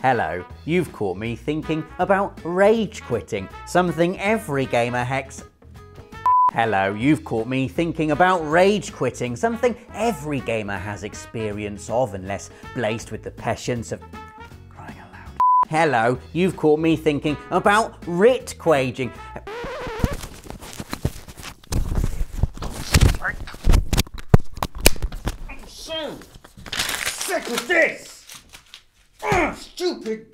Hello, you've caught me thinking about rage quitting, something every gamer Hello, you've caught me thinking about rage quitting, something every gamer has experience of unless blessed with the patience of crying out loud. Hello, you've caught me thinking about rit quaging. I'm so sick of this! Stupid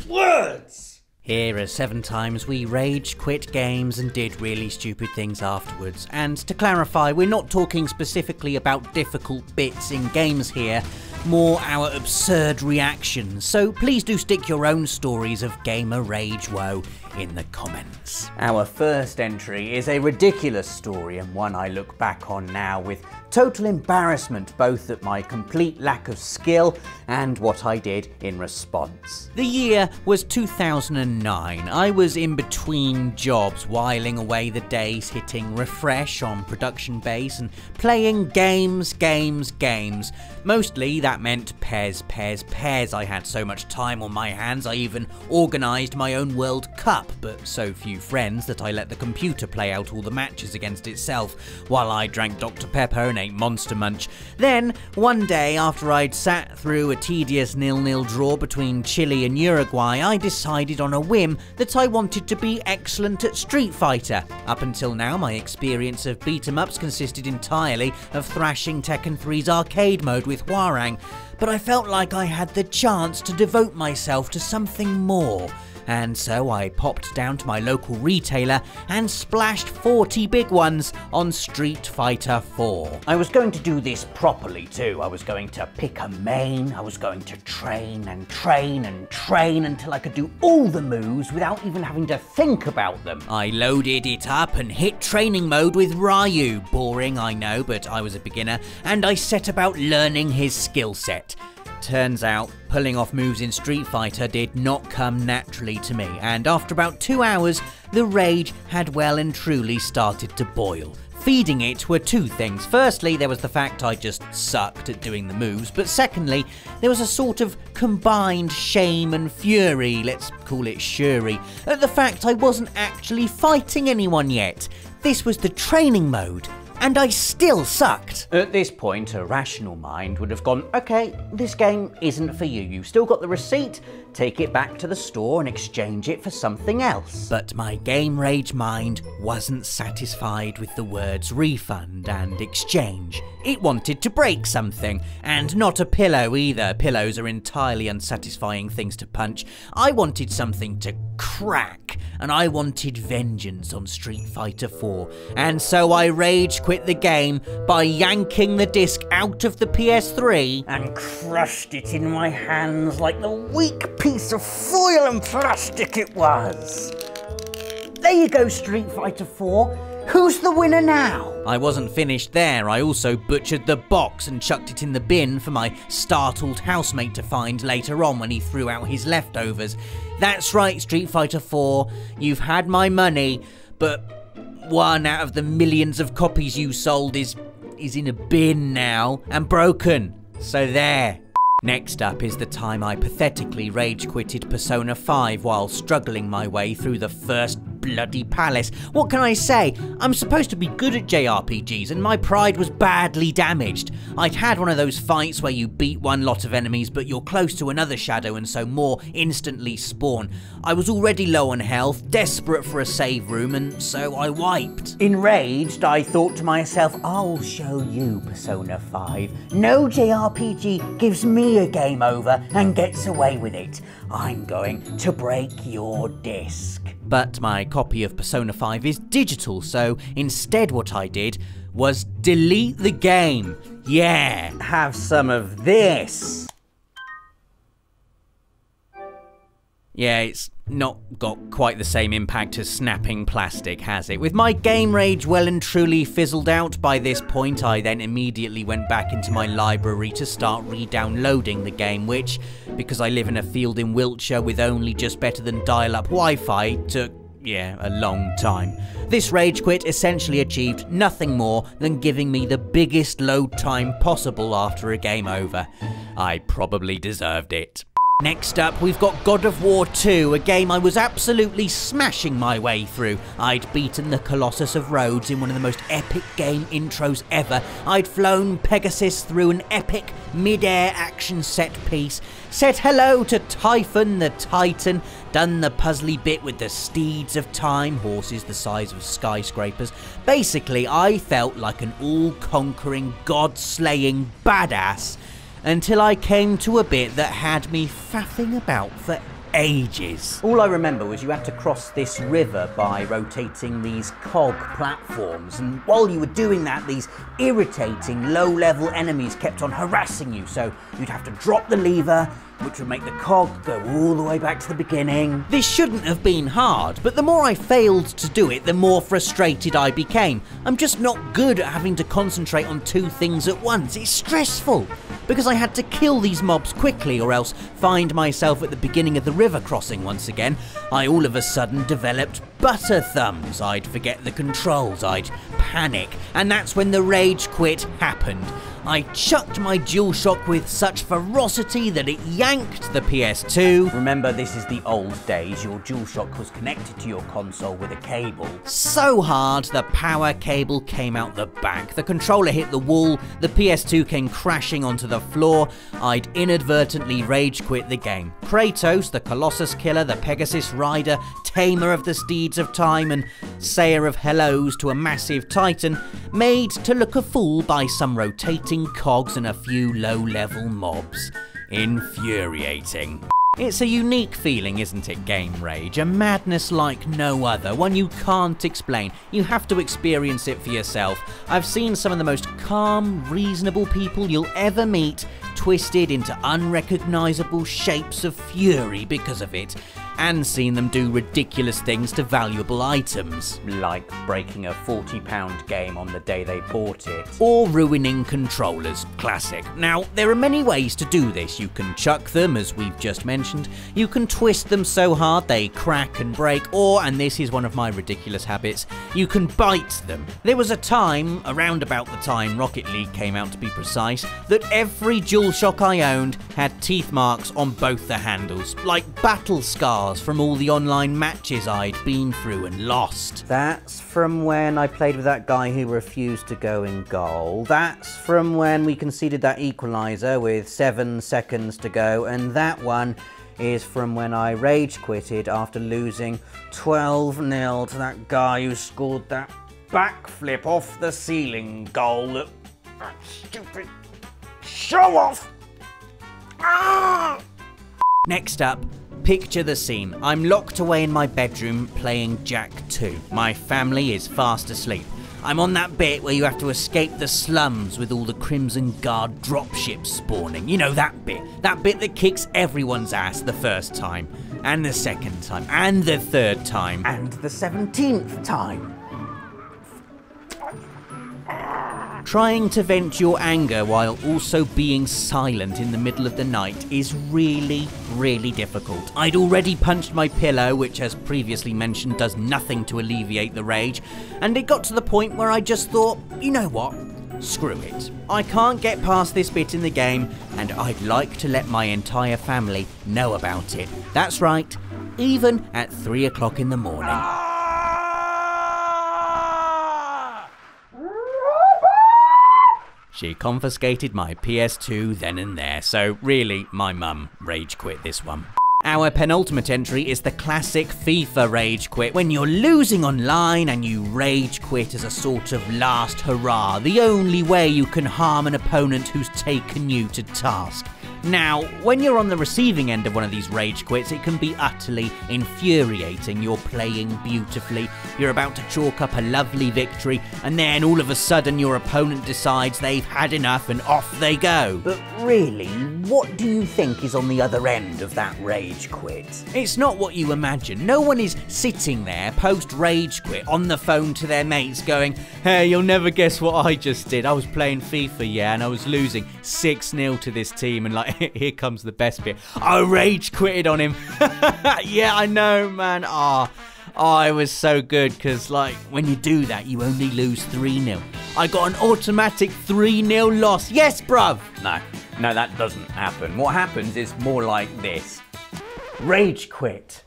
words! Here are 7 times we rage quit games and did really stupid things afterwards. And to clarify, we're not talking specifically about difficult bits in games here, more our absurd reactions. So please do stick your own stories of gamer rage woe in the comments. Our first entry is a ridiculous story and one I look back on now with total embarrassment both at my complete lack of skill and what I did in response. The year was 2009. I was in between jobs, whiling away the days hitting refresh on production base and playing games. Mostly that meant pairs. I had so much time on my hands I even organised my own World Cup, but so few friends that I let the computer play out all the matches against itself while I drank Dr. Pepper and ate Monster Munch. Then, one day after I'd sat through a tedious 0-0 draw between Chile and Uruguay, I decided on a whim that I wanted to be excellent at Street Fighter. Up until now, my experience of beat-em-ups consisted entirely of thrashing Tekken 3's arcade mode with Hwoarang, but I felt like I had the chance to devote myself to something more. And so I popped down to my local retailer and splashed 40 big ones on Street Fighter 4. I was going to do this properly too. I was going to pick a main, I was going to train until I could do all the moves without even having to think about them. I loaded it up and hit training mode with Ryu. Boring, I know, but I was a beginner, and I set about learning his skill set. Turns out, pulling off moves in Street Fighter did not come naturally to me, and after about 2 hours, the rage had well and truly started to boil. Feeding it were 2 things. Firstly, there was the fact I just sucked at doing the moves, but secondly, there was a sort of combined shame and fury, let's call it shuri, at the fact I wasn't actually fighting anyone yet. This was the training mode, and I still sucked. At this point, a rational mind would have gone, okay, this game isn't for you. You've still got the receipt, take it back to the store and exchange it for something else. But my game rage mind wasn't satisfied with the words refund and exchange. It wanted to break something, and not a pillow either. Pillows are entirely unsatisfying things to punch. I wanted something to crack, and I wanted vengeance on Street Fighter 4. And so I rage quit the game by yanking the disc out of the PS3 and crushed it in my hands like the weak piece of foil and plastic it was. There you go, Street Fighter 4. Who's the winner now? I wasn't finished there. I also butchered the box and chucked it in the bin for my startled housemate to find later on when he threw out his leftovers. That's right, Street Fighter 4. You've had my money, but 1 out of the millions of copies you sold is in a bin now and broken. So there. Next up is the time I pathetically rage quitted Persona 5 while struggling my way through the first bloody palace. What can I say? I'm supposed to be good at JRPGs and my pride was badly damaged. I'd had one of those fights where you beat one lot of enemies but you're close to another shadow and so more instantly spawn. I was already low on health, desperate for a save room, and so I wiped. Enraged, I thought to myself, I'll show you, Persona 5. No JRPG gives me a game over and gets away with it. I'm going to break your disc. But my copy of Persona 5 is digital, so instead what I did was delete the game. Yeah, have some of this. Yeah, it's not got quite the same impact as snapping plastic, has it? With my game rage well and truly fizzled out by this point, I then immediately went back into my library to start re-downloading the game, which, because I live in a field in Wiltshire with only just better than dial-up Wi-Fi, took, a long time. This rage quit essentially achieved nothing more than giving me the biggest load time possible after a game over. I probably deserved it. Next up, we've got God of War 2, a game I was absolutely smashing my way through. I'd beaten the Colossus of Rhodes in one of the most epic game intros ever. I'd flown Pegasus through an epic mid-air action set piece, said hello to Typhon the Titan, done the puzzly bit with the steeds of time, horses the size of skyscrapers. Basically, I felt like an all-conquering, god-slaying badass, until I came to a bit that had me faffing about for ages. All I remember was you had to cross this river by rotating these cog platforms, and while you were doing that, these irritating low-level enemies kept on harassing you, so you'd have to drop the lever, which would make the cog go all the way back to the beginning. This shouldn't have been hard, but the more I failed to do it, the more frustrated I became. I'm just not good at having to concentrate on two things at once. It's stressful, because I had to kill these mobs quickly or else find myself at the beginning of the river crossing once again. I all of a sudden developed butter thumbs. I'd forget the controls, I'd panic, and that's when the rage quit happened. I chucked my DualShock with such ferocity that it yanked the PS2. Remember, this is the old days. Your DualShock was connected to your console with a cable. So hard, the power cable came out the back. The controller hit the wall, the PS2 came crashing onto the floor. I'd inadvertently rage quit the game. Kratos, the Colossus killer, the Pegasus rider, tamer of the steeds of time, and sayer of hellos to a massive titan, made to look a fool by some rotating cogs and a few low-level mobs. Infuriating. It's a unique feeling, isn't it, game rage? A madness like no other, one you can't explain. You have to experience it for yourself. I've seen some of the most calm, reasonable people you'll ever meet twisted into unrecognisable shapes of fury because of it, and seen them do ridiculous things to valuable items, like breaking a £40 game on the day they bought it, or ruining controllers. Classic. Now, there are many ways to do this. You can chuck them, as we've just mentioned, you can twist them so hard they crack and break, or, and this is one of my ridiculous habits, you can bite them. There was a time, around about the time Rocket League came out to be precise, that every DualShock I owned had teeth marks on both the handles, like battle scars from all the online matches I'd been through and lost. That's from when I played with that guy who refused to go in goal. That's from when we conceded that equaliser with 7 seconds to go, and that one is from when I rage quitted after losing 12-0 to that guy who scored that backflip off the ceiling goal. That stupid show off! Ah! Next up, picture the scene. I'm locked away in my bedroom playing Jak 2. My family is fast asleep. I'm on that bit where you have to escape the slums with all the Crimson Guard dropships spawning. You know, that bit. That bit that kicks everyone's ass the first time, and the second time, and the third time, and the 17th time. Trying to vent your anger while also being silent in the middle of the night is really, really difficult. I'd already punched my pillow, which as previously mentioned does nothing to alleviate the rage, and it got to the point where I just thought, you know what? Screw it. I can't get past this bit in the game, and I'd like to let my entire family know about it. That's right, even at 3 o'clock in the morning. She confiscated my PS2 then and there, so really, my mum rage quit this one. Our penultimate entry is the classic FIFA rage quit, when you're losing online and you rage quit as a sort of last hurrah, the only way you can harm an opponent who's taken you to task. Now, when you're on the receiving end of one of these rage quits, it can be utterly infuriating. You're playing beautifully, you're about to chalk up a lovely victory, and then all of a sudden your opponent decides they've had enough and off they go. But really, what do you think is on the other end of that rage quit? It's not what you imagine. No one is sitting there post-rage quit on the phone to their mates going, "Hey, you'll never guess what I just did. I was playing FIFA, yeah, and I was losing 6-0 to this team, and like, here comes the best bit. I rage quitted on him." Yeah, I know, man. I was so good, because, like, when you do that, you only lose 3-0. I got an automatic 3-0 loss. Yes, bruv. No, No, that doesn't happen. What happens is more like this. Rage quit.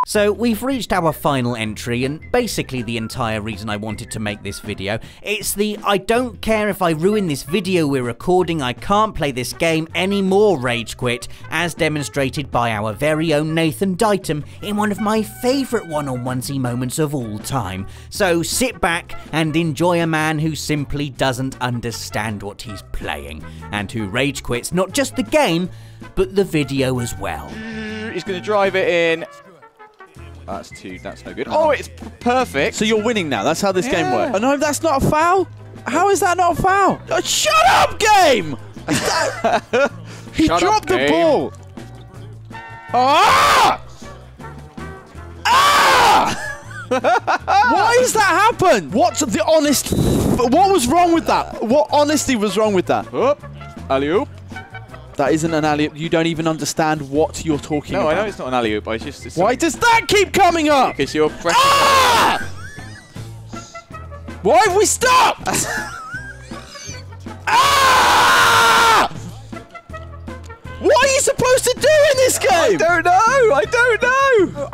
So we've reached our final entry, and basically the entire reason I wanted to make this video. It's the I don't care if I ruin this video we're recording, I can't play this game anymore rage quit, as demonstrated by our very own Nathan Dighton in one of my favourite one-on-onesy moments of all time. So sit back and enjoy a man who simply doesn't understand what he's playing, and who rage quits not just the game, but the video as well. He's going to drive it in. That's no good. Oh, it's perfect. So you're winning now. That's how this game works. Oh, no, that's not a foul. How is that not a foul? Oh, shut up, game! He dropped the ball. Ah! Ah! Why has that happened? What's the honest? What was wrong with that? What honesty was wrong with that? Oop. Alley-oop. That isn't an alley-oop. You don't even understand what you're talking about. No, I know it's not an alley-oop. Why does that keep coming up? Because you're pressing. Ah! Why have we stopped? Ah! What are you supposed to do in this game? I don't know.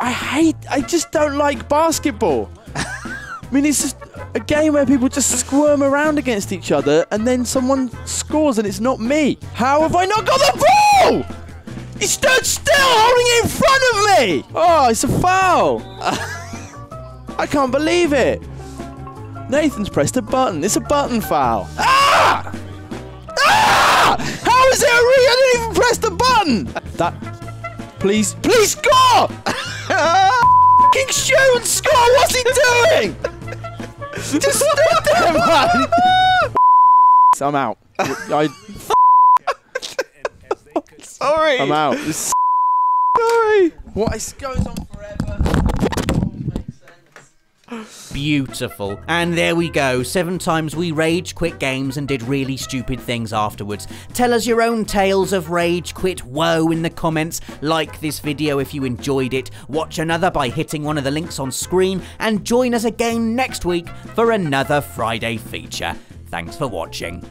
I just don't like basketball. I mean, it's just a game where people just squirm around against each other and then someone scores and it's not me. How have I not got the ball? He stood still holding it in front of me. Oh, it's a foul. I can't believe it. Nathan's pressed a button. It's a button foul. Ah! Ah! How is it a ring? I didn't even press the button. That. Please score! Fucking shoot and score! What's he doing? Just stood there, man! I'm out. Sorry. I'm out. Sorry. What goes on forever? Beautiful. And there we go, 7 times we rage quit games and did really stupid things afterwards. Tell us your own tales of rage quit woe in the comments, like this video if you enjoyed it, watch another by hitting one of the links on screen, and join us again next week for another Friday feature. Thanks for watching.